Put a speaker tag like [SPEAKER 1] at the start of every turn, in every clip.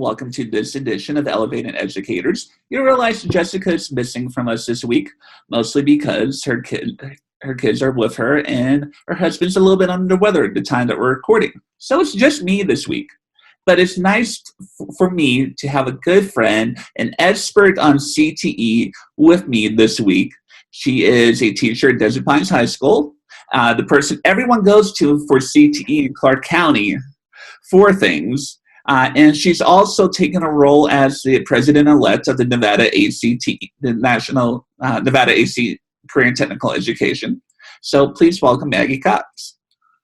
[SPEAKER 1] welcome to this edition of Elevated Educators. You realize Jessica's missing from us this week, mostly because her kids are with her and her husband's a little bit under the weather at the time that we're recording. So it's just me this week. But it's nice for me to have a good friend, an expert on CTE with me this week. She is a teacher at Desert Pines High School, the person everyone goes to for CTE in Clark County for things. And she's also taken a role as the president-elect of the Nevada ACT, the National Nevada AC Career and Technical Education. So please welcome Maggie Cox.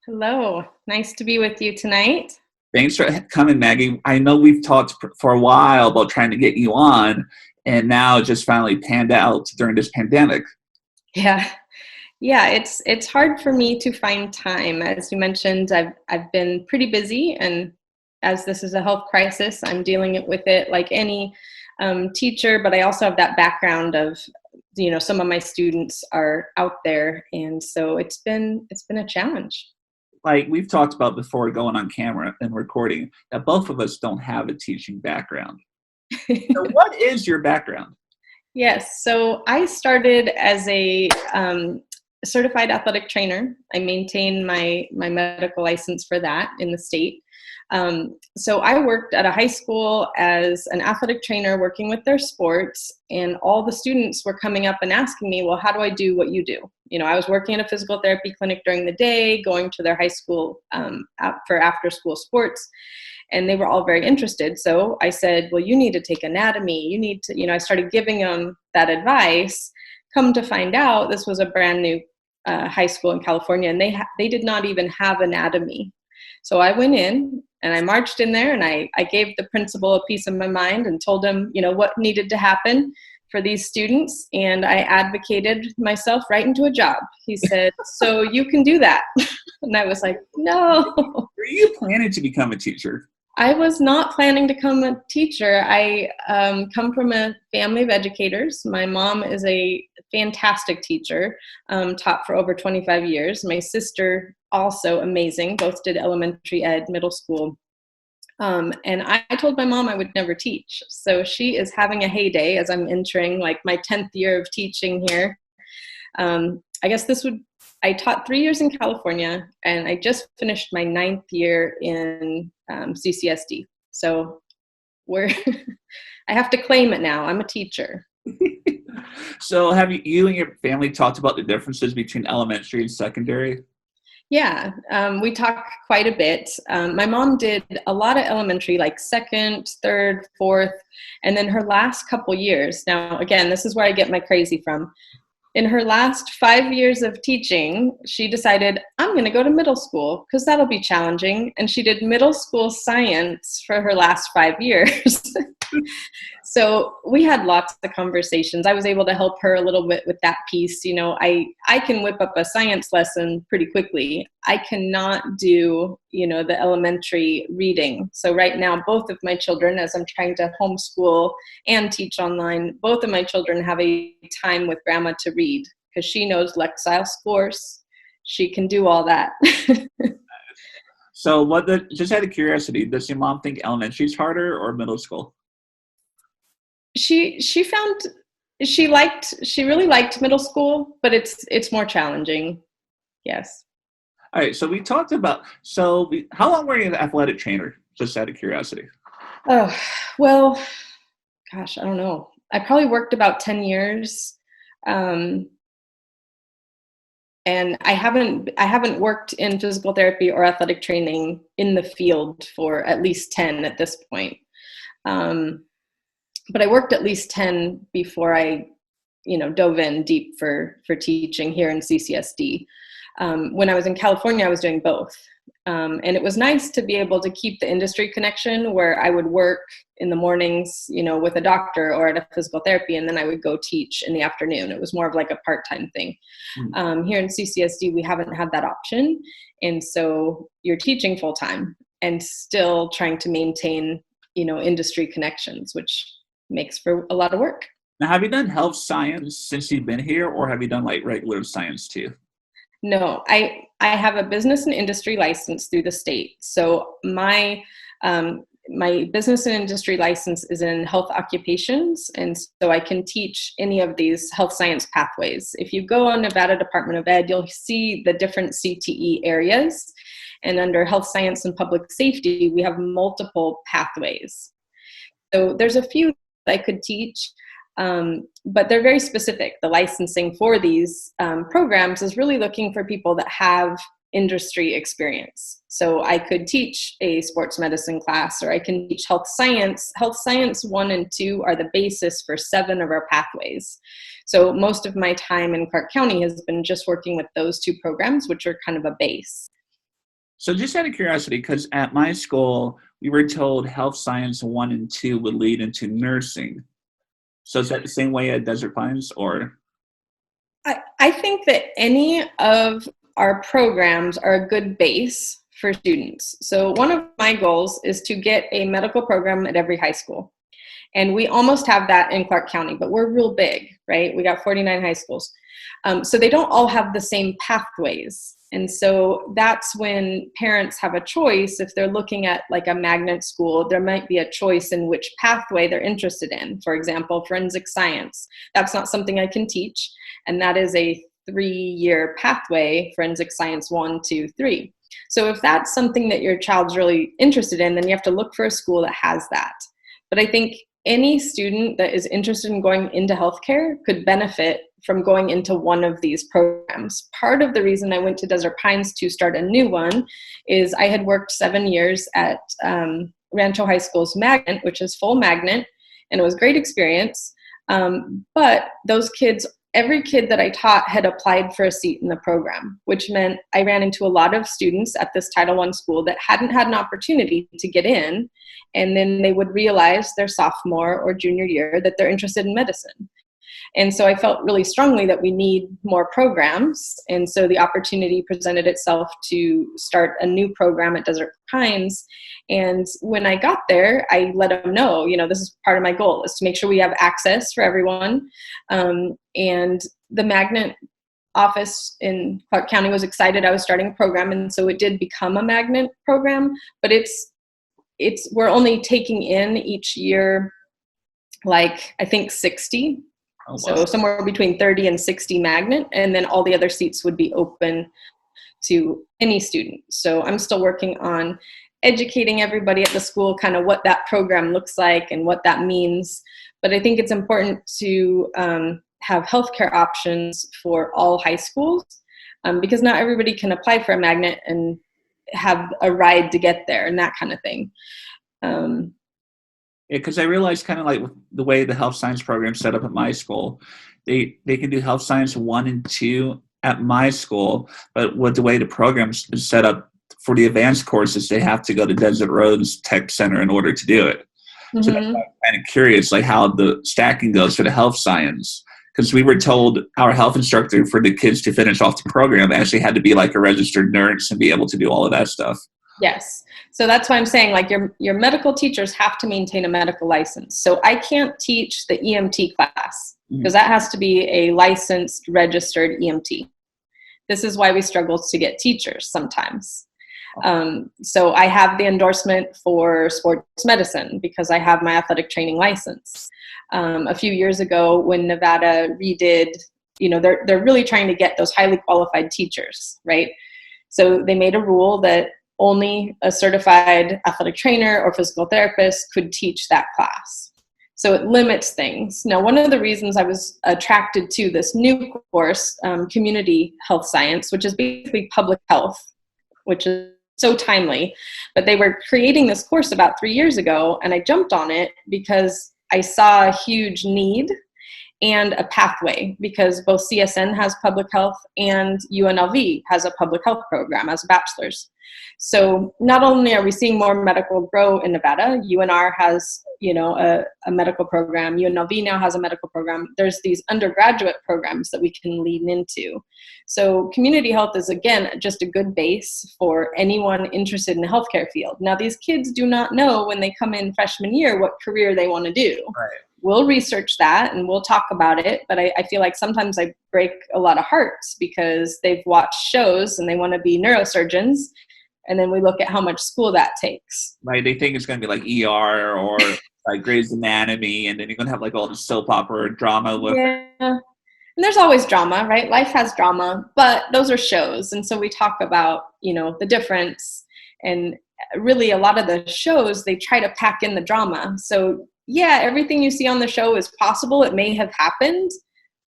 [SPEAKER 2] Hello. Nice to be with you tonight.
[SPEAKER 1] Thanks for coming, Maggie. I know we've talked for a while about trying to get you on, and now it just finally panned out during this pandemic.
[SPEAKER 2] Yeah, it's hard for me to find time. As you mentioned, I've been pretty busy, and as this is a health crisis, I'm dealing with it like any teacher, but I also have that background of, some of my students are out there, and so it's been a challenge.
[SPEAKER 1] Like we've talked about before going on camera and recording, that both of us don't have a teaching background. So what is your background?
[SPEAKER 2] Yes, so I started as a certified athletic trainer. I maintain my medical license for that in the state. So I worked at a high school as an athletic trainer working with their sports, and all the students were coming up and asking me, well, how do I do what you do? I was working at a physical therapy clinic during the day, going to their high school for after school sports, and they were all very interested. So I said, well, you need to take anatomy. You need to, I started giving them that advice. Come to find out, this was a brand new high school in California, and they did not even have anatomy. So I went in and I marched in there, and I gave the principal a piece of my mind and told him, what needed to happen for these students. And I advocated myself right into a job. He said, so you can do that. And I was like, no.
[SPEAKER 1] Were you planning to become a teacher?
[SPEAKER 2] I was not planning to become a teacher. I come from a family of educators. My mom is a fantastic teacher, taught for over 25 years. My sister, also amazing, both did elementary ed, middle school. And I told my mom I would never teach. So she is having a heyday as I'm entering like my 10th year of teaching here. I guess I taught 3 years in California, and I just finished my 9th year in CCSD. So I have to claim it now. I'm a teacher.
[SPEAKER 1] So have you and your family talked about the differences between elementary and secondary?
[SPEAKER 2] Yeah, we talk quite a bit. My mom did a lot of elementary, like second, third, fourth, and then her last couple years. Now, again, this is where I get my crazy from. In her last 5 years of teaching, she decided, I'm going to go to middle school because that'll be challenging. And she did middle school science for her last 5 years. So we had lots of conversations. I was able to help her a little bit with that piece. I can whip up a science lesson pretty quickly. I cannot do, the elementary reading. So right now, both of my children, as I'm trying to homeschool and teach online, both of my children have a time with grandma to read because she knows Lexile scores. She can do all that.
[SPEAKER 1] So just out of curiosity, does your mom think elementary is harder or middle school?
[SPEAKER 2] She really liked middle school, but it's more challenging. Yes.
[SPEAKER 1] All right. So we talked about, how long were you an athletic trainer? Just out of curiosity.
[SPEAKER 2] Oh, well, gosh, I don't know. I probably worked about 10 years. And I haven't worked in physical therapy or athletic training in the field for at least 10 at this point. But I worked at least 10 before I, dove in deep for teaching here in CCSD. When I was in California, I was doing both. And it was nice to be able to keep the industry connection where I would work in the mornings, with a doctor or at a physical therapy, and then I would go teach in the afternoon. It was more of like a part-time thing. Here in CCSD, we haven't had that option. And so you're teaching full-time and still trying to maintain, industry connections, which makes for a lot of work.
[SPEAKER 1] Now, have you done health science since you've been here, or have you done like regular science too?
[SPEAKER 2] No, I have a business and industry license through the state. So my my business and industry license is in health occupations, and so I can teach any of these health science pathways. If you go on Nevada Department of Ed, you'll see the different CTE areas, and under health science and public safety, we have multiple pathways. So there's a few that I could teach, but they're very specific. The licensing for these programs is really looking for people that have industry experience. So I could teach a sports medicine class, or I can teach health science. Health science 1 and 2 are the basis for 7 of our pathways. So most of my time in Clark County has been just working with those 2 programs, which are kind of a base.
[SPEAKER 1] So just out of curiosity, because at my school, we were told health science 1 and 2 would lead into nursing. So is that the same way at Desert Pines, or?
[SPEAKER 2] I think that any of our programs are a good base for students. So one of my goals is to get a medical program at every high school. And we almost have that in Clark County, but we're real big, right? We got 49 high schools. So they don't all have the same pathways. And so that's when parents have a choice. If they're looking at like a magnet school, there might be a choice in which pathway they're interested in. For example, forensic science. That's not something I can teach. And that is a 3-year pathway, forensic science 1, 2, 3. So if that's something that your child's really interested in, then you have to look for a school that has that. But I think any student that is interested in going into healthcare could benefit from going into one of these programs. Part of the reason I went to Desert Pines to start a new one is I had worked 7 years at Rancho High School's magnet, which is full magnet, and it was a great experience. But those kids, every kid that I taught had applied for a seat in the program, which meant I ran into a lot of students at this Title I school that hadn't had an opportunity to get in, and then they would realize their sophomore or junior year that they're interested in medicine. And so I felt really strongly that we need more programs. And so the opportunity presented itself to start a new program at Desert Pines. And when I got there, I let them know, this is part of my goal, is to make sure we have access for everyone. And the magnet office in Clark County was excited I was starting a program. And so it did become a magnet program, but we're only taking in each year, like I think 60. Oh, wow. So somewhere between 30 and 60 magnet, and then all the other seats would be open to any student. So I'm still working on educating everybody at the school kind of what that program looks like and what that means. But I think it's important to have healthcare options for all high schools because not everybody can apply for a magnet and have a ride to get there and that kind of thing.
[SPEAKER 1] Because I realized kind of like with the way the health science program set up at my school, they can do health science 1 and 2 at my school, but with the way the program is set up for the advanced courses, they have to go to Desert Roads Tech Center in order to do it. Mm-hmm. So that's why I'm kind of curious, like how the stacking goes for the health science. Because we were told our health instructor for the kids to finish off the program actually had to be like a registered nurse and be able to do all of that stuff.
[SPEAKER 2] Yes. So that's why I'm saying like your medical teachers have to maintain a medical license. So I can't teach the EMT class because that has to be a licensed, registered EMT. This is why we struggle to get teachers sometimes. So I have the endorsement for sports medicine because I have my athletic training license. A few years ago when Nevada redid, they're really trying to get those highly qualified teachers, right? So they made a rule that only a certified athletic trainer or physical therapist could teach that class. So it limits things. Now, one of the reasons I was attracted to this new course, community health science, which is basically public health, which is so timely, but they were creating this course about 3 years ago, and I jumped on it because I saw a huge need and a pathway because both CSN has public health and UNLV has a public health program as a bachelor's. So not only are we seeing more medical grow in Nevada, UNR has, a medical program. UNLV now has a medical program. There's these undergraduate programs that we can lean into. So community health is, again, just a good base for anyone interested in the healthcare field. Now, these kids do not know when they come in freshman year what career they want to do. Right. We'll research that and we'll talk about it. But I feel like sometimes I break a lot of hearts because they've watched shows and they want to be neurosurgeons. And then we look at how much school that takes.
[SPEAKER 1] Right, they think it's going to be like ER or like Grey's Anatomy, and then you're going to have like all the soap opera or drama with it.
[SPEAKER 2] Yeah. And there's always drama, right? Life has drama, but those are shows. And so we talk about, the difference. And really a lot of the shows, they try to pack in the drama. So yeah, everything you see on the show is possible. It may have happened,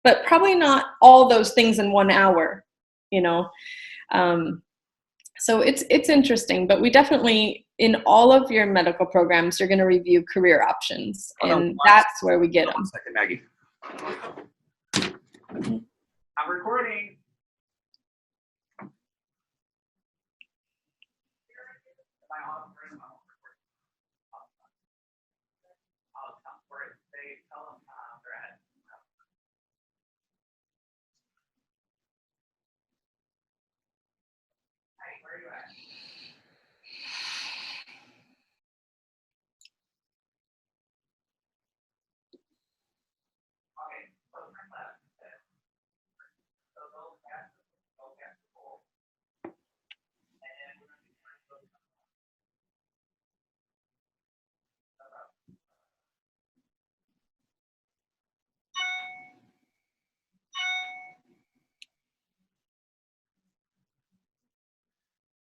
[SPEAKER 2] but probably not all those things in 1 hour, So it's interesting, but we definitely, in all of your medical programs, you're going to review career options, and that's where we get them.
[SPEAKER 1] 1 second, Maggie. I'm recording.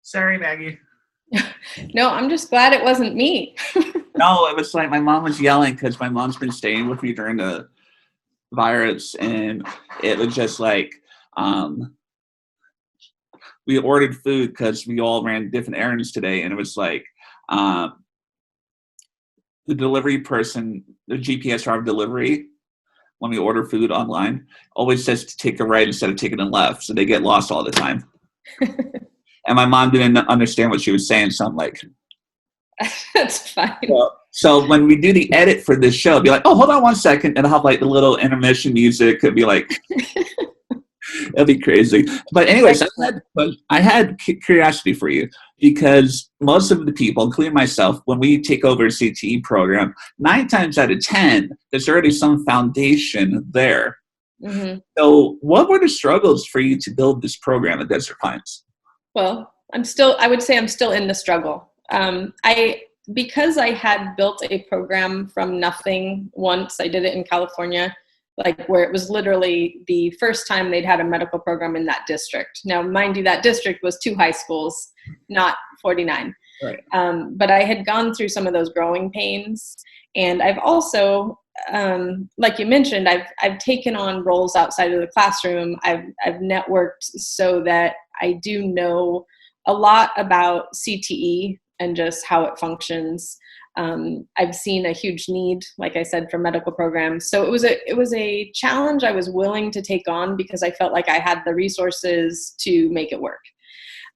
[SPEAKER 1] Sorry, Maggie.
[SPEAKER 2] No, I'm just glad it wasn't me.
[SPEAKER 1] No, it was like my mom was yelling because my mom's been staying with me during the virus, and it was just like we ordered food because we all ran different errands today, and it was like the delivery person, the GPS driver delivery, when we order food online, always says to take a right instead of taking a left, so they get lost all the time. And my mom didn't understand what she was saying, so I'm like,
[SPEAKER 2] that's fine.
[SPEAKER 1] So when we do the edit for this show, it'll be like, oh, hold on 1 second, and I'll have like the little intermission music. It'll be like, it'll be crazy. But anyways, I had curiosity for you, because most of the people, including myself, when we take over a CTE program, 9 times out of 10, there's already some foundation there.
[SPEAKER 2] Mm-hmm.
[SPEAKER 1] So what were the struggles for you to build this program at Desert Pines?
[SPEAKER 2] Well, I would say I'm still in the struggle. Because I had built a program from nothing once, I did it in California, like where it was literally the first time they'd had a medical program in that district. Now, mind you, that district was 2 high schools, not 49.
[SPEAKER 1] Right.
[SPEAKER 2] But I had gone through some of those growing pains. And I've also, like you mentioned, I've taken on roles outside of the classroom. I've networked so that I do know a lot about CTE and just how it functions. I've seen a huge need, like I said, for medical programs. So it was a challenge I was willing to take on because I felt like I had the resources to make it work.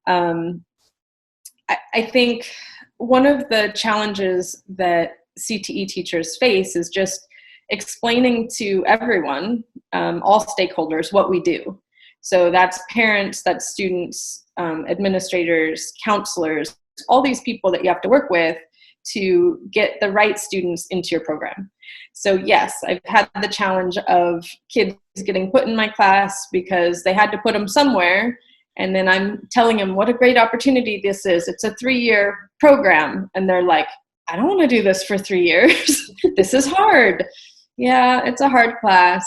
[SPEAKER 2] I think one of the challenges that CTE teachers face is just explaining to everyone, all stakeholders, what we do. So that's parents, that's students, administrators, counselors, all these people that you have to work with to get the right students into your program. So yes, I've had the challenge of kids getting put in my class because they had to put them somewhere. And then I'm telling them what a great opportunity this is. It's a 3-year program. And they're like, I don't want to do this for 3 years. This is hard. Yeah, it's a hard class,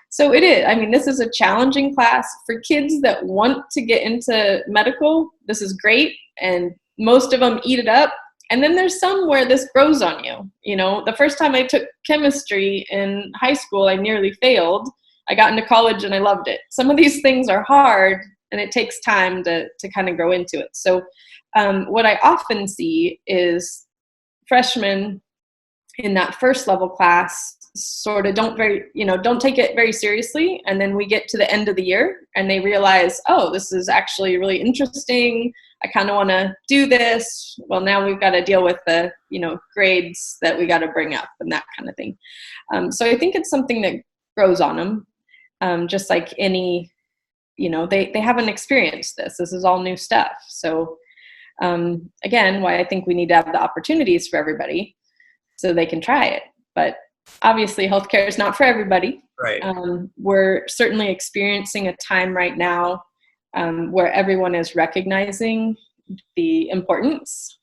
[SPEAKER 2] So it is. I mean, this is a challenging class for kids that want to get into medical. This is great. And most of them eat it up. And then there's some where this grows on you. The first time I took chemistry in high school, I nearly failed. I got into college and I loved it. Some of these things are hard and it takes time to kind of grow into it. So what I often see is freshmen in that first level class sort of don't take it very seriously. And then we get to the end of the year and they realize, oh, this is actually really interesting. I kind of want to do this. Well, now we've got to deal with the, grades that we got to bring up and that kind of thing. So I think it's something that grows on them. Just like any, they haven't experienced this. This is all new stuff. So again, why I think we need to have the opportunities for everybody so they can try it. But obviously healthcare is not for everybody.
[SPEAKER 1] Right.
[SPEAKER 2] We're certainly experiencing a time right now where everyone is recognizing the importance.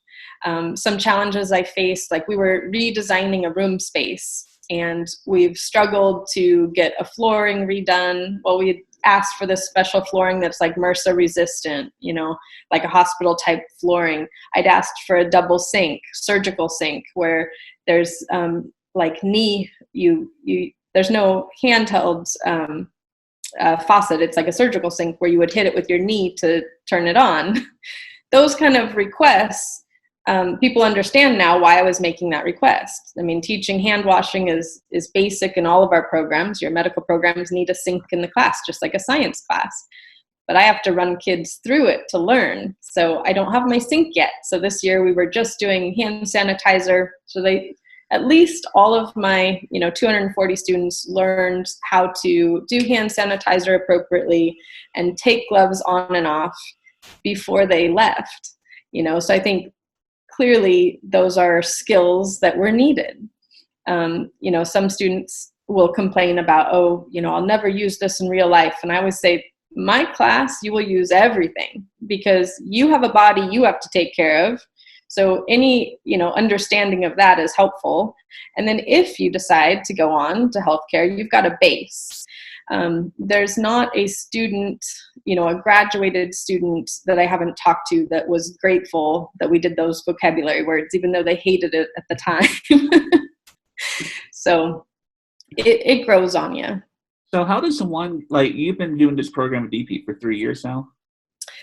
[SPEAKER 2] Some challenges I faced, like we were redesigning a room space and we've struggled to get a flooring redone. Well, we asked for this special flooring that's like MRSA resistant, like a hospital type flooring. I'd asked for a double sink, surgical sink, where there's like there's no handheld faucet. It's like a surgical sink where you would hit it with your knee to turn it on. Those kind of requests, people understand now why I was making that request. I mean, teaching hand washing is basic in all of our programs. Your medical programs need a sink in the class, just like a science class. But I have to run kids through it to learn. So I don't have my sink yet. So this year we were just doing hand sanitizer. So at least all of my 240 students learned how to do hand sanitizer appropriately and take gloves on and off before they left. So I think clearly those are skills that were needed. Some students will complain about, I'll never use this in real life. And I always say, my class, you will use everything because you have a body you have to take care of. So any, understanding of that is helpful. And then if you decide to go on to healthcare, you've got a base. There's not a student, a graduated student that I haven't talked to that was grateful that we did those vocabulary words, even though they hated it at the time. So it grows on you.
[SPEAKER 1] So how does someone, like, you've been doing this program at DP for 3 years now?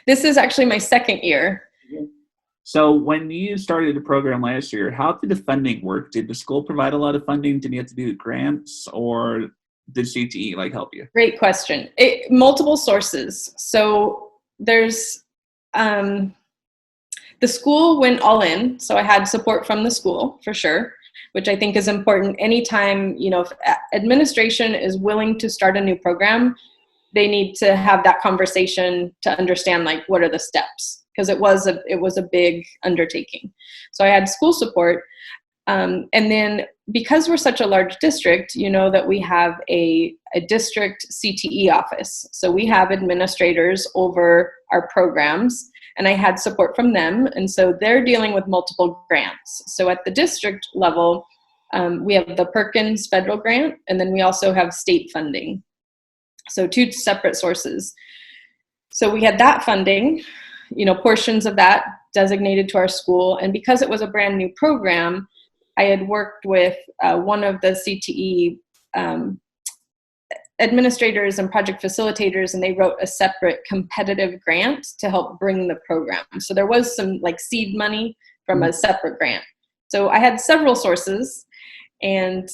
[SPEAKER 2] This is actually my second year.
[SPEAKER 1] So when you started the program last year, how did the funding work? Did the school provide a lot of funding? Did you have to do grants, or did CTE help you?
[SPEAKER 2] Great question. Multiple sources. So there's the school went all in. So I had support from the school for sure, which I think is important. Anytime, if administration is willing to start a new program, they need to have that conversation to understand what are the steps, because it was a big undertaking. So I had school support. And then because we're such a large district, that we have a district CTE office. So we have administrators over our programs, and I had support from them. And so they're dealing with multiple grants. So at the district level, we have the Perkins federal grant, and then we also have state funding. So two separate sources. So we had that funding, portions of that designated to our school. And because it was a brand new program, I had worked with one of the CTE administrators and project facilitators, and they wrote a separate competitive grant to help bring the program. So there was some seed money from a separate grant. So I had several sources, and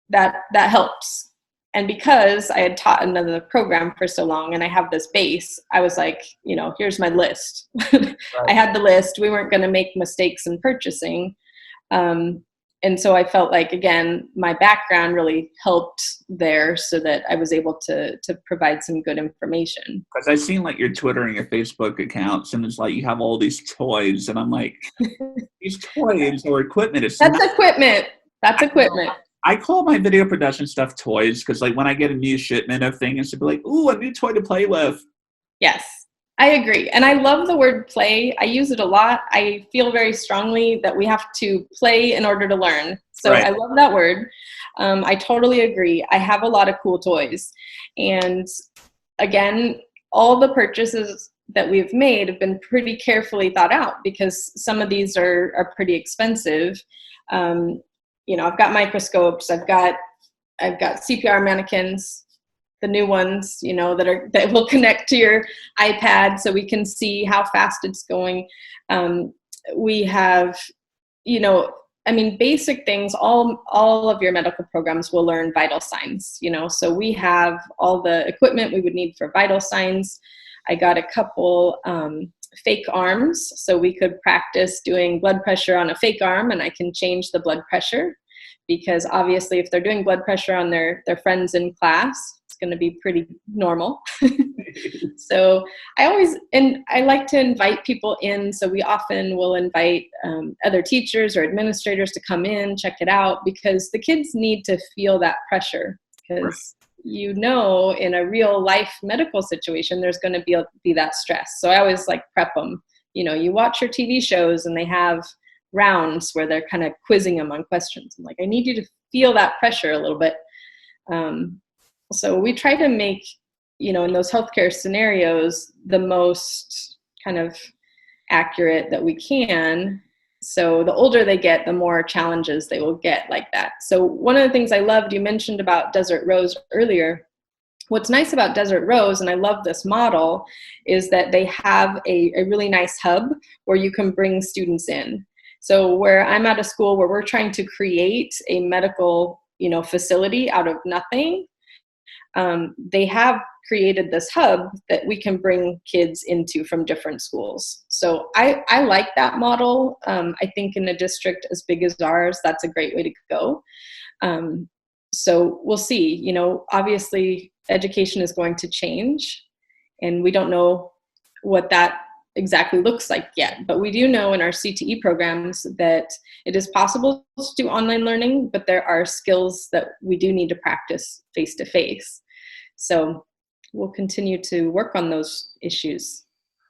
[SPEAKER 2] that helps. And because I had taught another program for so long and I have this base, I was like, here's my list. Right. I had the list. We weren't going to make mistakes in purchasing. And so I felt like, again, my background really helped there so that I was able to provide some good information.
[SPEAKER 1] Because I've seen your Twitter and your Facebook accounts, and it's you have all these toys, and I'm like, these toys or equipment.
[SPEAKER 2] Equipment. That's equipment.
[SPEAKER 1] I call my video production stuff toys because when I get a new shipment of things, it'd be like, ooh, a new toy to play with.
[SPEAKER 2] Yes, I agree. And I love the word play. I use it a lot. I feel very strongly that we have to play in order to learn. So right. I love that word. I totally agree. I have a lot of cool toys. And again, all the purchases that we've made have been pretty carefully thought out because some of these are pretty expensive. I've got microscopes, I've got CPR mannequins, the new ones, that will connect to your iPad so we can see how fast it's going. We have, basic things, all of your medical programs will learn vital signs, so we have all the equipment we would need for vital signs. I got a couple fake arms so we could practice doing blood pressure on a fake arm, and I can change the blood pressure because obviously if they're doing blood pressure on their friends in class, it's going to be pretty normal. So I like to invite people in. So we often will invite other teachers or administrators to come in, check it out, because the kids need to feel that pressure because in a real life medical situation, there's going to be that stress. So I always prep them you watch your TV shows and they have rounds where they're kind of quizzing them on questions. I'm like, I need you to feel that pressure a little bit. So we try to make, in those healthcare scenarios, the most kind of accurate that we can. So the older they get, the more challenges they will get like that. So one of the things I loved, you mentioned about Desert Rose earlier. What's nice about Desert Rose, and I love this model, is that they have a really nice hub where you can bring students in. So where I'm at a school where we're trying to create a medical, facility out of nothing, they have created this hub that we can bring kids into from different schools. So I like that model. I think in a district as big as ours, that's a great way to go. So we'll see, obviously education is going to change, and we don't know what that exactly looks like yet, but we do know in our CTE programs that it is possible to do online learning, but there are skills that we do need to practice face to face. So we'll continue to work on those issues.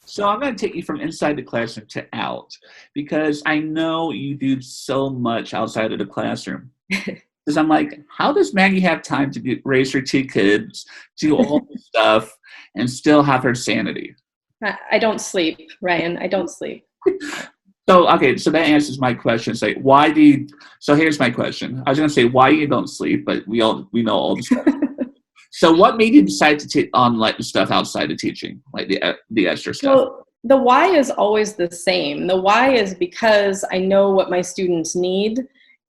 [SPEAKER 1] So I'm going to take you from inside the classroom to out, because I know you do so much outside of the classroom. Because I'm like, how does Maggie have time to raise her 2 kids, do all this stuff, and still have her sanity?
[SPEAKER 2] I don't sleep, Ryan. I don't sleep.
[SPEAKER 1] So that answers my question. It's like, so here's my question. I was going to say why you don't sleep, but we know all the stuff. So what made you decide to take on like the stuff outside of teaching, like the extra stuff?
[SPEAKER 2] Well, the why is always the same. The why is because I know what my students need,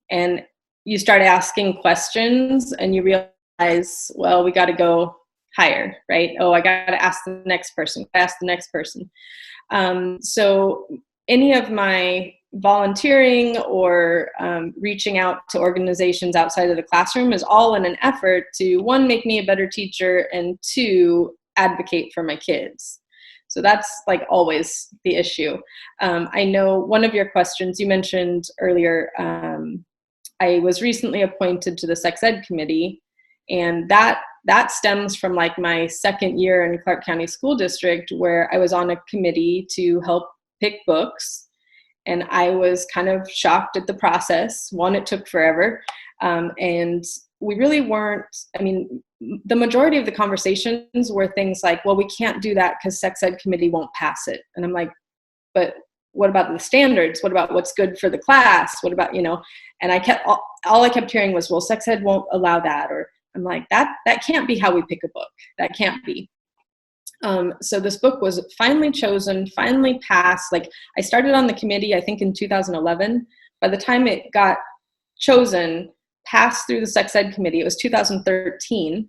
[SPEAKER 2] and you start asking questions and you realize, well, we got to go higher, right? Oh, I got to ask the next person, So any of my volunteering or reaching out to organizations outside of the classroom is all in an effort to, 1, make me a better teacher, and 2, advocate for my kids. So that's like always the issue. I know one of your questions you mentioned earlier, I was recently appointed to the sex ed committee, and that stems from like my second year in Clark County School District, where I was on a committee to help pick books. And I was kind of shocked at the process. 1, it took forever. And we really weren't, the majority of the conversations were things like, well, we can't do that because sex ed committee won't pass it. And I'm like, but what about the standards? What about what's good for the class? What about, and all I kept hearing was, well, sex ed won't allow that. Or I'm like, that can't be how we pick a book. That can't be. So this book was finally chosen, finally passed. Like, I started on the committee, I think in 2011. By the time it got chosen, passed through the sex ed committee, it was 2013.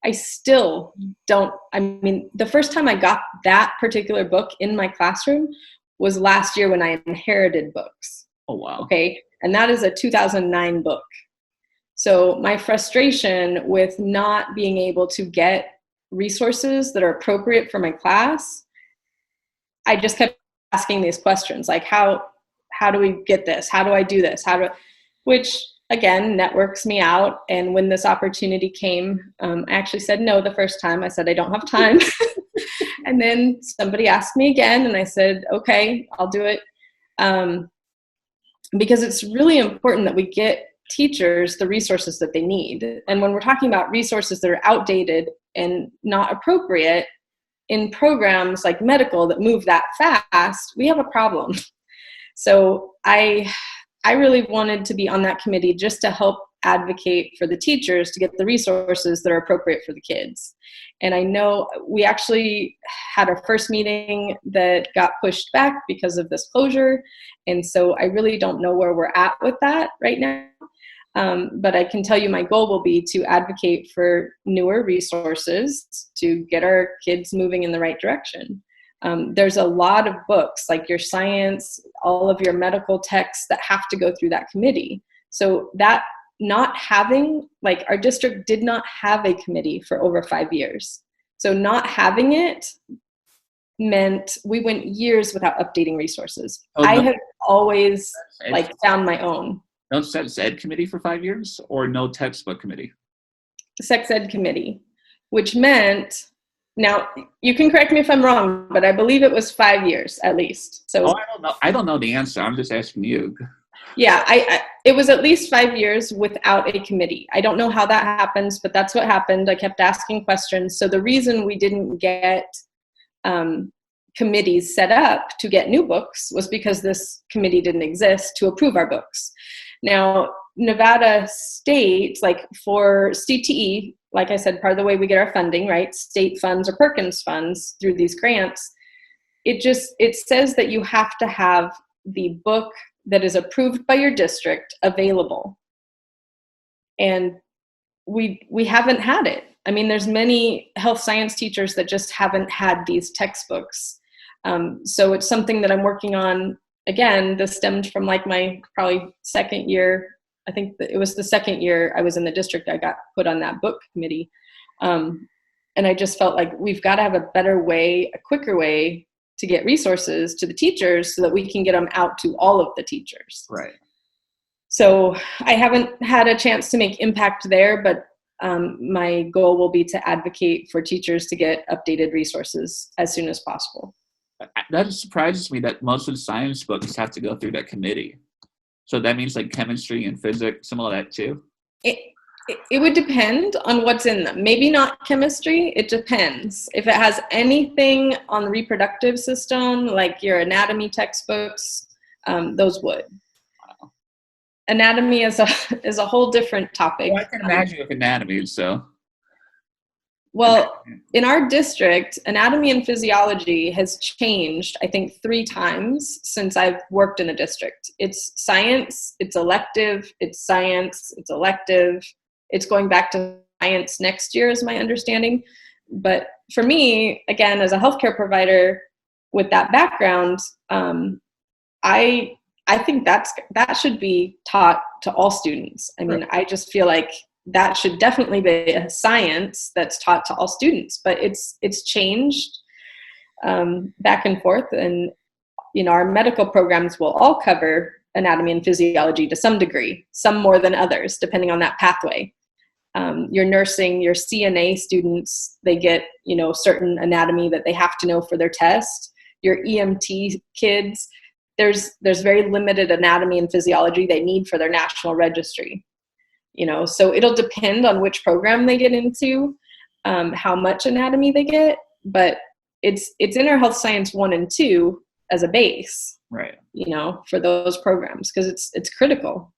[SPEAKER 2] I still don't, the first time I got that particular book in my classroom was last year when I inherited books.
[SPEAKER 1] Oh, wow.
[SPEAKER 2] Okay. And that is a 2009 book. So my frustration with not being able to get resources that are appropriate for my class, I just kept asking these questions, like, how do we get this? How do I do this? Which again, networks me out. And when this opportunity came, I actually said no the first time. I said, I don't have time. And then somebody asked me again, and I said, okay, I'll do it. Because it's really important that we get teachers the resources that they need. And when we're talking about resources that are outdated and not appropriate in programs like medical that move that fast, we have a problem. So I really wanted to be on that committee just to help advocate for the teachers to get the resources that are appropriate for the kids. And I know we actually had our first meeting that got pushed back because of this closure. And so I really don't know where we're at with that right now. But I can tell you my goal will be to advocate for newer resources to get our kids moving in the right direction. There's a lot of books, like your science, all of your medical texts that have to go through that committee. So that not having, like, our district did not have a committee for over 5 years. So not having it meant we went years without updating resources. I have always found my own.
[SPEAKER 1] No sex ed committee for 5 years, or no textbook committee?
[SPEAKER 2] Sex ed committee, which meant Now, you can correct me if I'm wrong, but I believe it was 5 years at least. So,
[SPEAKER 1] Oh, I don't know. I don't know the answer. I'm just asking you.
[SPEAKER 2] yeah, it was at least 5 years without a committee. I don't know how that happens, but that's what happened. I kept asking questions. So the reason we didn't get committees set up to get new books was because this committee didn't exist to approve our books. Now, Nevada State, like for CTE, like I said, part of the way we get our funding, right? State funds or Perkins funds through these grants. It says that you have to have the book that is approved by your district available. And we haven't had it. I mean, there's many health science teachers that just haven't had these textbooks. So it's something that I'm working on. Again, this stemmed from like my probably second year. I think it was the second year I was in the district, I got put on that book committee. And I just felt like we've got to have a better way, a quicker way to get resources to the teachers so that we can get them out to all of the teachers.
[SPEAKER 1] Right.
[SPEAKER 2] So I haven't had a chance to make impact there, but my goal will be to advocate for teachers to get updated resources as soon as possible.
[SPEAKER 1] That surprises me that most of the science books have to go through that committee. So that means like chemistry and physics, some of that too?
[SPEAKER 2] It would depend on what's in them. Maybe not chemistry, it depends. If it has anything on the reproductive system, like your anatomy textbooks, those would. Wow. Anatomy is a whole different topic.
[SPEAKER 1] Well, I can imagine with anatomy, so.
[SPEAKER 2] Well, in our district, anatomy and physiology has changed, I think, 3 times since I've worked in the district. It's science, it's elective, it's science, it's elective. It's going back to science next year is my understanding. But for me, again, as a healthcare provider with that background, I think that should be taught to all students. I mean, right. I just feel like that should definitely be a science that's taught to all students, but it's changed back and forth. And, our medical programs will all cover anatomy and physiology to some degree, some more than others, depending on that pathway. Your nursing, your CNA students, they get, certain anatomy that they have to know for their test. Your EMT kids, there's very limited anatomy and physiology they need for their national registry. So it'll depend on which program they get into, how much anatomy they get, but it's in our health science 1 and 2 as a base,
[SPEAKER 1] right?
[SPEAKER 2] For those programs, because it's critical.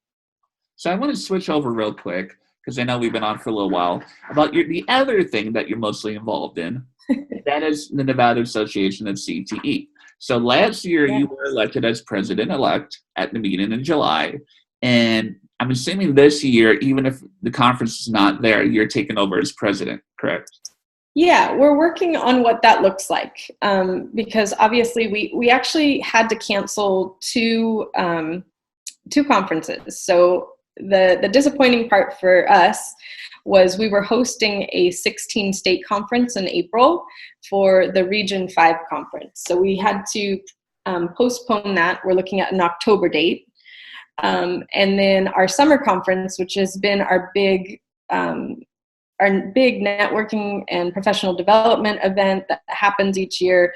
[SPEAKER 1] So I want to switch over real quick, because I know we've been on for a little while, about the other thing that you're mostly involved in. That is the Nevada Association of CTE. So last year you were elected as president-elect at the meeting in July, and I'm assuming this year, even if the conference is not there, you're taking over as president, correct? Yeah,
[SPEAKER 2] we're working on what that looks like, because obviously we actually had to cancel two conferences. So the disappointing part for us was we were hosting a 16-state conference in April for the Region 5 conference. So we had to postpone that. We're looking at an October date. And then our summer conference, which has been our big networking and professional development event that happens each year,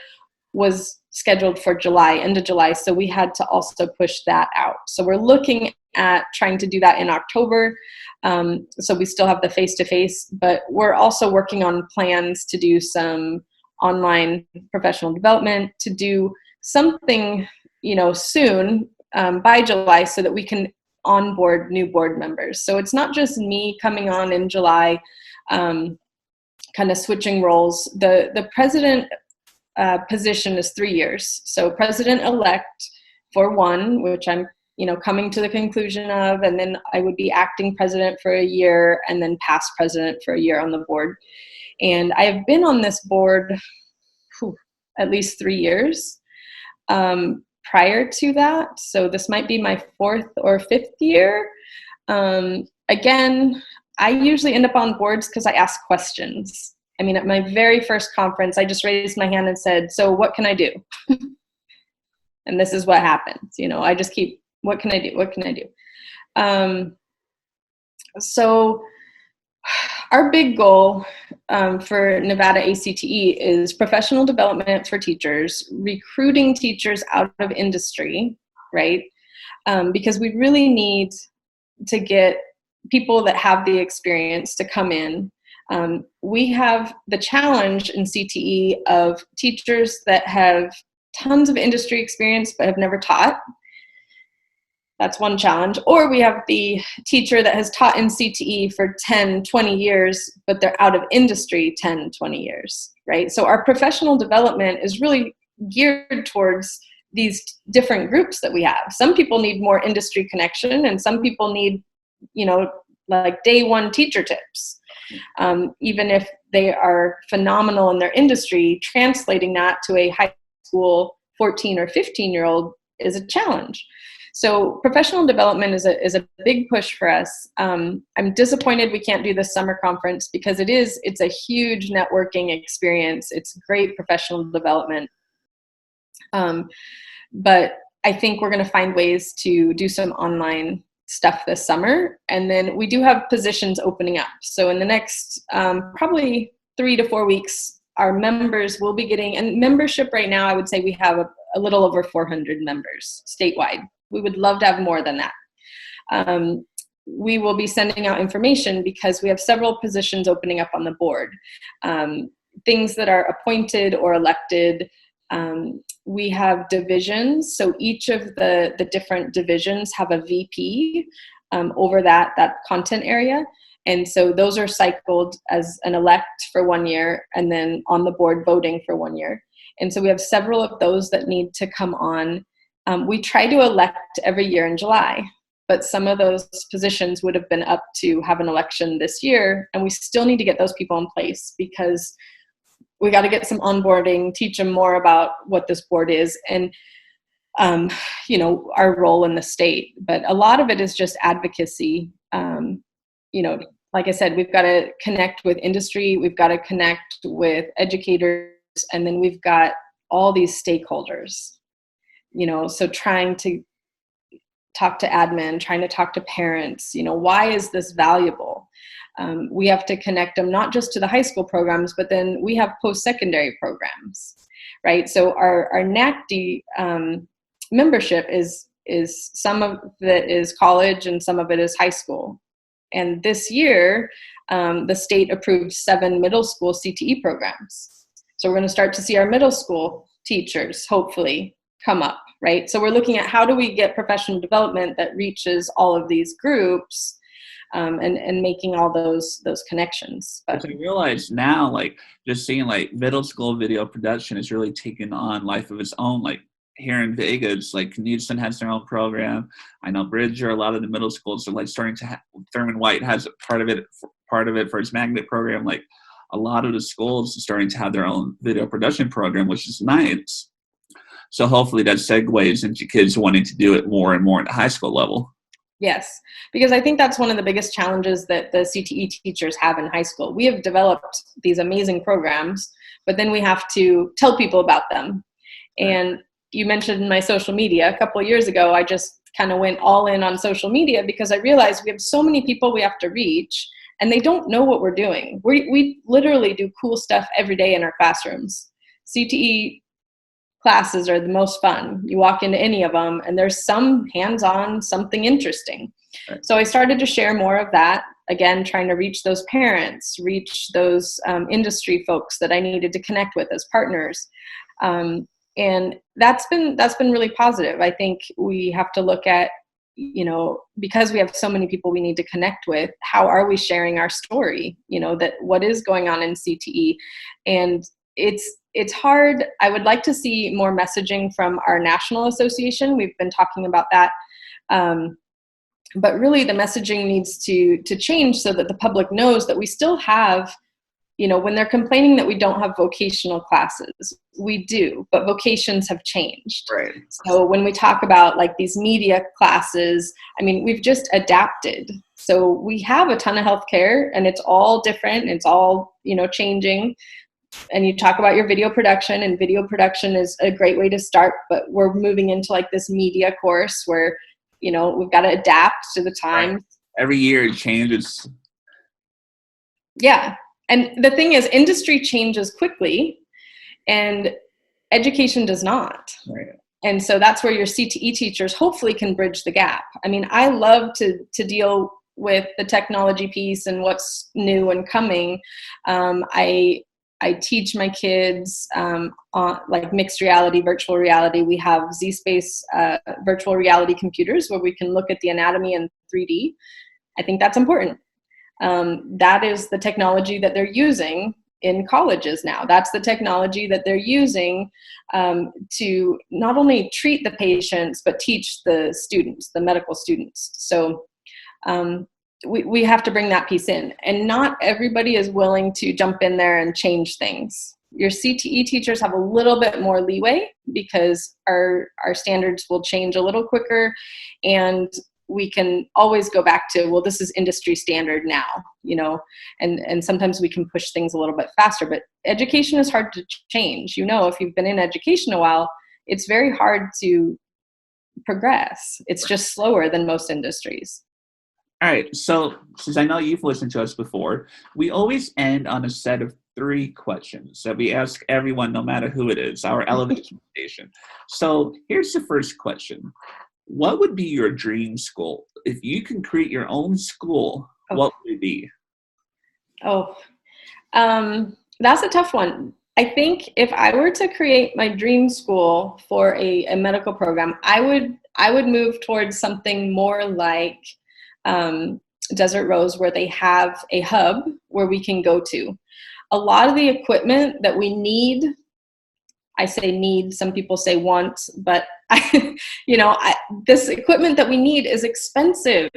[SPEAKER 2] was scheduled for end of July. So we had to also push that out. So we're looking at trying to do that in October. So we still have the face-to-face, but we're also working on plans to do some online professional development, to do something, soon, by July, so that we can onboard new board members. So it's not just me coming on in July, kind of switching roles. The president position is 3 years. So president-elect for 1, which I'm coming to the conclusion of, and then I would be acting president for a year, and then past president for a year on the board. And I have been on this board at least 3 years prior to that. So this might be my 4th or 5th year. Again, I usually end up on boards because I ask questions. I mean, at my very first conference, I just raised my hand and said, so what can I do? And this is what happens. I just keep, what can I do? What can I do? So Our big goal for Nevada ACTE is professional development for teachers, recruiting teachers out of industry, right? Because we really need to get people that have the experience to come in. We have the challenge in CTE of teachers that have tons of industry experience but have never taught. That's one challenge. Or we have the teacher that has taught in CTE for 10, 20 years, but they're out of industry 10, 20 years, right? So our professional development is really geared towards these different groups that we have. Some people need more industry connection, and some people need, like day one teacher tips. Even if they are phenomenal in their industry, translating that to a high school 14 or 15-year-old is a challenge. So professional development is a big push for us. I'm disappointed we can't do this summer conference because it's a huge networking experience. It's great professional development. But I think we're going to find ways to do some online stuff this summer. And then we do have positions opening up. So in the next probably 3 to 4 weeks, our members will be getting, and membership right now, I would say we have a little over 400 members statewide. We would love to have more than that. We will be sending out information because we have several positions opening up on the board. Things that are appointed or elected. We have divisions. So each of the different divisions have a VP over that content area. And so those are cycled as an elect for 1 year and then on the board voting for 1 year. And so we have several of those that need to come on. We try to elect every year in July, but some of those positions would have been up to have an election this year, and we still need to get those people in place because we got to get some onboarding, teach them more about what this board is and, our role in the state. But a lot of it is just advocacy. Like I said, we've got to connect with industry, we've got to connect with educators, and then we've got all these stakeholders. So trying to talk to admin, trying to talk to parents, why is this valuable? We have to connect them not just to the high school programs, but then we have post-secondary programs, right? So our NACTE membership is some of it is college and some of it is high school. And this year, the state approved 7 middle school CTE programs. So we're going to start to see our middle school teachers, hopefully, come up, right? So we're looking at how do we get professional development that reaches all of these groups and making all those connections. But
[SPEAKER 1] I realize now, just seeing middle school video production is really taking on life of its own. Here in Vegas, Knudsen has their own program. I know Bridger, a lot of the middle schools are starting to Thurman White has part of it for his magnet program. A lot of the schools are starting to have their own video production program, which is nice. So hopefully that segues into kids wanting to do it more and more at the high school level.
[SPEAKER 2] Yes, because I think that's one of the biggest challenges that the CTE teachers have in high school. We have developed these amazing programs, but then we have to tell people about them. And you mentioned my social media. A couple of years ago, I just kind of went all in on social media because I realized we have so many people we have to reach, and they don't know what we're doing. We literally do cool stuff every day in our classrooms. CTE classes are the most fun. You walk into any of them and there's some hands-on, something interesting. Right. So I started to share more of that, again, trying to reach those parents, reach those industry folks that I needed to connect with as partners. And that's been really positive. I think we have to look at, because we have so many people we need to connect with, how are we sharing our story, that what is going on in CTE? And it's hard. I would like to see more messaging from our national association. We've been talking about that. But really the messaging needs to change so that the public knows that we still have, when they're complaining that we don't have vocational classes, we do, but vocations have changed.
[SPEAKER 1] Right.
[SPEAKER 2] So when we talk about these media classes, we've just adapted. So we have a ton of healthcare and it's all different. It's all, changing. And you talk about your video production, and video production is a great way to start, but we're moving into this media course where, we've got to adapt to the times.
[SPEAKER 1] Right. Every year it changes.
[SPEAKER 2] Yeah. And the thing is, industry changes quickly and education does not.
[SPEAKER 1] Right.
[SPEAKER 2] And so that's where your CTE teachers hopefully can bridge the gap. I mean, I love to deal with the technology piece and what's new and coming. I teach my kids on like mixed reality, virtual reality. We have Z-Space virtual reality computers where we can look at the anatomy in 3D. I think that's important. That is the technology that they're using in colleges now. That's the technology that they're using to not only treat the patients, but teach the students, the medical students. So we have to bring that piece in. And not everybody is willing to jump in there and change things. Your CTE teachers have a little bit more leeway because our standards will change a little quicker, and we can always go back to, well, this is industry standard now, you know, and sometimes we can push things a little bit faster, but education is hard to change. You know, if you've been in education a while, it's very hard to progress. It's just slower than most industries.
[SPEAKER 1] All right. So since I know you've listened to us before, we always end on a set of 3 questions that we ask everyone, no matter who it is, our elevation station. So here's the first question. What would be your dream school? If you can create your own school, what would it be?
[SPEAKER 2] That's a tough one. I think if I were to create my dream school for a medical program, I would move towards something more like Desert Rose, where they have a hub where we can go to. A lot of the equipment that we need, I say need, some people say want, but this equipment that we need is expensive.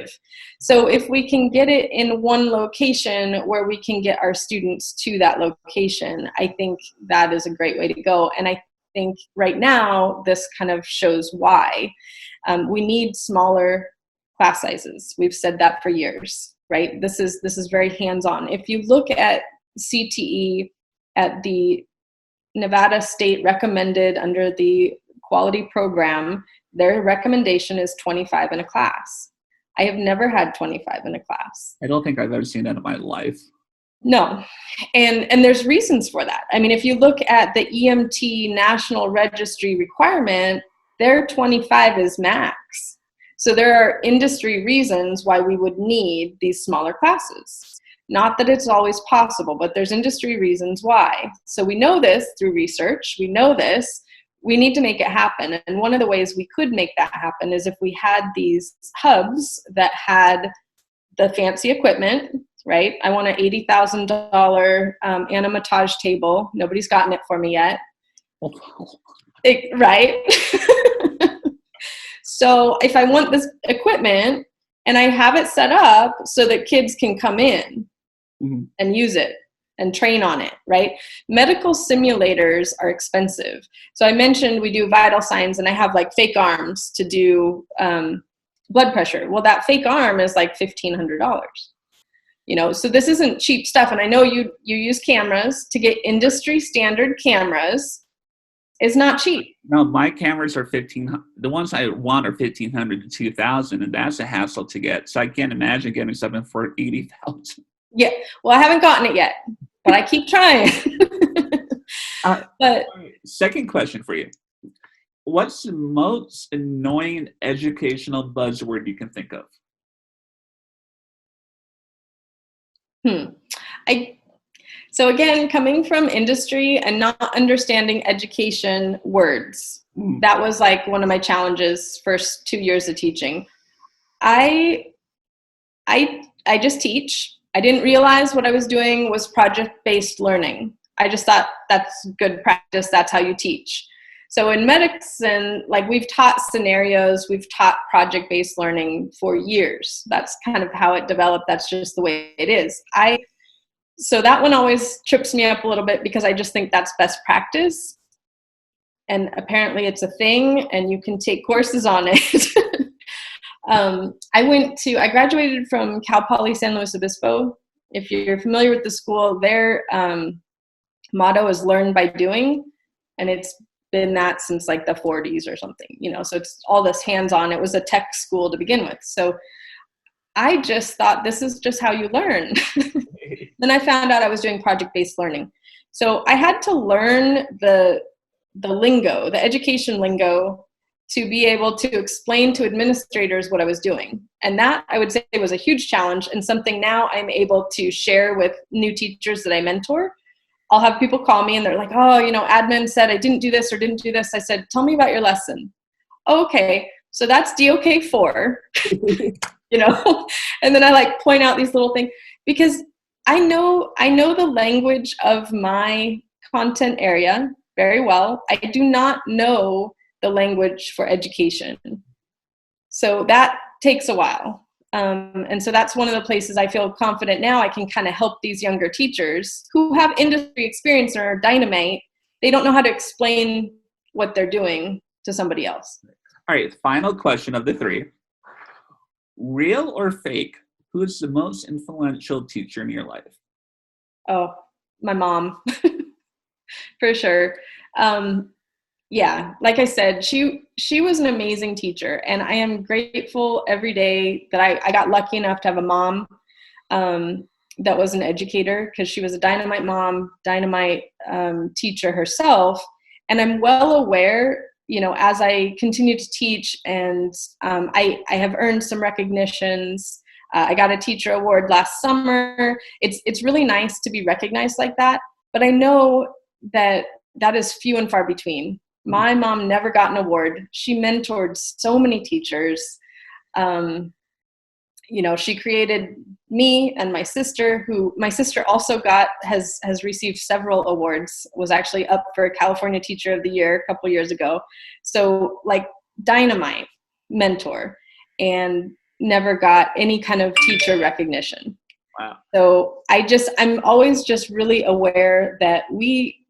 [SPEAKER 2] So if we can get it in one location where we can get our students to that location, I think that is a great way to go. And I think right now this kind of shows why. We need smaller class sizes. We've said that for years, right? This is very hands-on. If you look at CTE at the Nevada State recommended under the quality program, their recommendation is 25 in a class. I have never had 25 in a class.
[SPEAKER 1] I don't think I've ever seen that in my life.
[SPEAKER 2] No. And there's reasons for that. I mean, if you look at the EMT National Registry requirement, their 25 is max. So there are industry reasons why we would need these smaller classes. Not that it's always possible, but there's industry reasons why. So we know this through research. We know this. We need to make it happen. And one of the ways we could make that happen is if we had these hubs that had the fancy equipment, right? I want an $80,000 anamatage table. Nobody's gotten it for me yet. Right? So if I want this equipment and I have it set up so that kids can come in and use it and train on it, right? Medical simulators are expensive. So I mentioned we do vital signs, and I have like fake arms to do blood pressure. Well, that fake arm is like $1,500. You know, so this isn't cheap stuff. And I know you use cameras. To get industry standard cameras is not cheap.
[SPEAKER 1] No, my cameras are $1,500. The ones I want are $1,500 to $2,000, and that's a hassle to get. So I can't imagine getting something for $80,000.
[SPEAKER 2] Yeah, well, I haven't gotten it yet, but I keep trying. But
[SPEAKER 1] second question for you: what's the most annoying educational buzzword you can think of?
[SPEAKER 2] So again, coming from industry and not understanding education words, that was like one of my challenges first 2 years of teaching. I just teach. I didn't realize what I was doing was project-based learning. I just thought that's good practice. That's how you teach. So in medicine, like we've taught scenarios, we've taught project-based learning for years. That's kind of how it developed. That's just the way it is. So that one always trips me up a little bit because I just think that's best practice. And apparently it's a thing and you can take courses on it. I graduated from Cal Poly San Luis Obispo. If you're familiar with the school, their motto is learn by doing. And it's been that since like the 40s or something, you know, so it's all this hands-on. It was a tech school to begin with. So I just thought this is just how you learn. Then I found out I was doing project-based learning. So I had to learn the lingo, the education lingo, to be able to explain to administrators what I was doing. And that, I would say, was a huge challenge, and something now I'm able to share with new teachers that I mentor. I'll have people call me and they're like, oh, admin said I didn't do this or didn't do this. I said, tell me about your lesson. Oh, okay, so that's DOK 4, and then I point out these little things, because I know the language of my content area very well. I do not know the language for education. So that takes a while. And so that's one of the places I feel confident now I can kind of help these younger teachers who have industry experience or are dynamite. They don't know how to explain what they're doing to somebody else.
[SPEAKER 1] All right, final question of the three. Real or fake, who is the most influential teacher in your life?
[SPEAKER 2] Oh, my mom, for sure. Yeah, like I said, she was an amazing teacher, and I am grateful every day that I got lucky enough to have a mom that was an educator, because she was a dynamite mom, dynamite teacher herself. And I'm well aware, as I continue to teach, and I have earned some recognitions. I got a teacher award last summer. It's really nice to be recognized like that, but I know that is few and far between. My mom never got an award. She mentored so many teachers. She created me and my sister, who my sister also has received several awards, was actually up for California Teacher of the Year a couple years ago. So dynamite mentor, and never got any kind of teacher recognition.
[SPEAKER 1] Wow.
[SPEAKER 2] So I'm always just really aware that we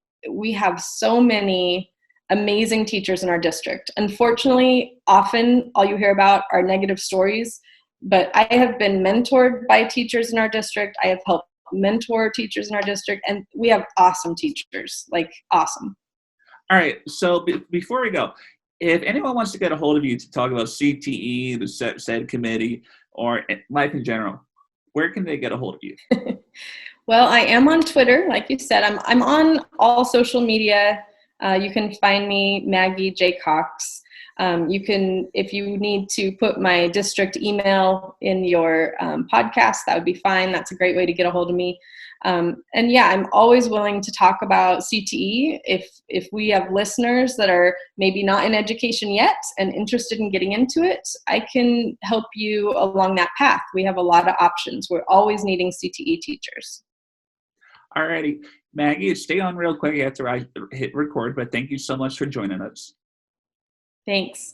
[SPEAKER 2] have so many amazing teachers in our district. Unfortunately, often all you hear about are negative stories, but I have been mentored by teachers in our district. I have helped mentor teachers in our district, and we have awesome teachers, awesome.
[SPEAKER 1] All right, so before we go, if anyone wants to get a hold of you to talk about CTE, the said committee, or life in general, where can they get a hold of you?
[SPEAKER 2] Well, I am on Twitter, like you said. I'm on all social media. You can find me, Maggie J. Cox. You can, if you need to put my district email in your podcast, that would be fine. That's a great way to get a hold of me. And yeah, I'm always willing to talk about CTE. If we have listeners that are maybe not in education yet and interested in getting into it, I can help you along that path. We have a lot of options. We're always needing CTE teachers.
[SPEAKER 1] All righty. Maggie, stay on real quick after I hit record, but thank you so much for joining us.
[SPEAKER 2] Thanks.